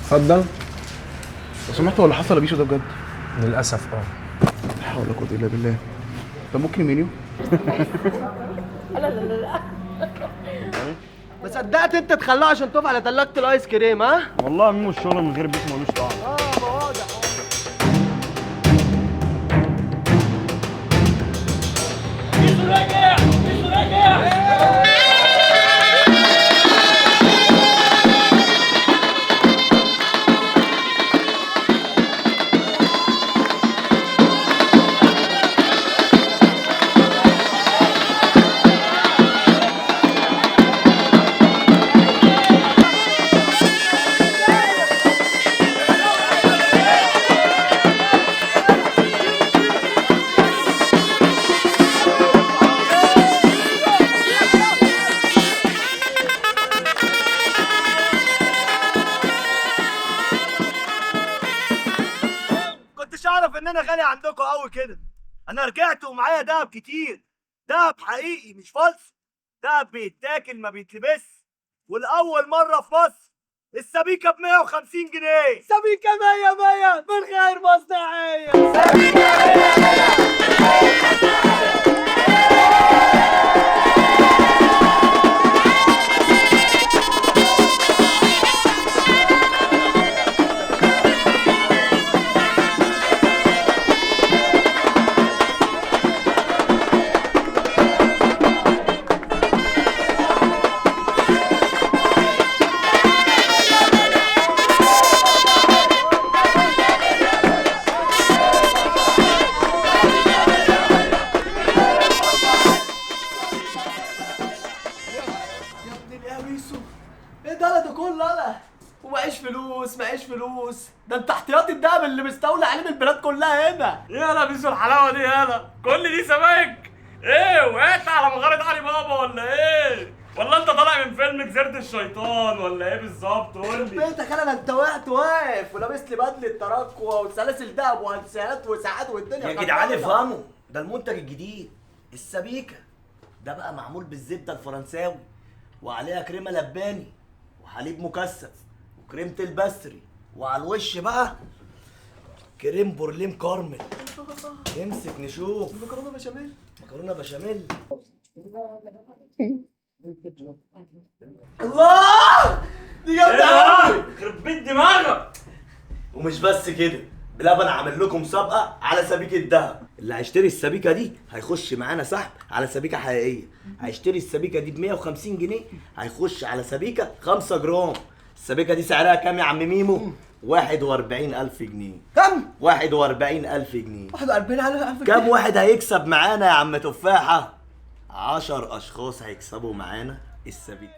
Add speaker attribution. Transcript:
Speaker 1: اتفضل.
Speaker 2: لو سمحت، هو اللي حصل لبيشو ده بجد؟
Speaker 1: للاسف
Speaker 2: لا حول ولا قوه الا بالله. طب ممكن المنيو؟
Speaker 3: لا لا لا لا.
Speaker 4: ما صدقت انت تخلوه عشان تقف على تلاجة الايس كريم، ها؟
Speaker 5: والله مو الشغل من غير بيت ملوش طعم.
Speaker 4: ما واضح. كنتش اعرف ان انا غني عندكم قوي كده. انا رجعت ومعايا دهب كتير، دهب حقيقي مش فالص، دهب بيتاكل ما بيتلبس. والاول مره في مصر السبيكه ب 150 جنيه. سبيكه 100 من غير مصنعيه. ايه ده كله انا ومعيش فلوس ده انت احتياطي الدهب اللي مستولى عليه من البلاد كلها هنا.
Speaker 5: يالا بيسو الحلاوه دي، يالا كل دي سبايك. ايه وقعت على مغاره علي بابا ولا ايه؟ ولا انت طالع من فيلم جزيره الشيطان ولا ايه بالظبط؟ قول لي.
Speaker 4: بيتك انا انت واقف ولابس لي بدله تراكوة وسلاسل دهب وانسيالات وساعات والدنيا.
Speaker 6: يا جدعان افهموا، ده المنتج الجديد السبيكه. ده بقى معمول بالزبده الفرنساوي وعليها كريمه لباني وحليب مكثف وكريمه البستري، وعلى الوش بقى كريم بورليه كارمل. امسك نشوف.
Speaker 4: مكرونه بشاميل.
Speaker 6: مكرونه بشاميل.
Speaker 4: الله دي جامده قوي.
Speaker 5: يخرب بيت دماغك.
Speaker 6: ومش بس كده، بلبن عامل لكم مسابقه على سبيكه دهب. اللي هيشتري السبيكه دي هيخش معانا سحب على سبيكه حقيقيه. هيشتري السبيكه دي ب 150 جنيه هيخش على سبيكه 5 جرام. السبيكه دي سعرها كام يا عم ميمو؟ 41,000 جنيه.
Speaker 4: كم؟
Speaker 6: 41,000 جنيه.
Speaker 4: 41,000 جنيه.
Speaker 6: كم واحد هيكسب معانا يا عم تفاحه؟ 10 اشخاص هيكسبوا معانا السبيكه.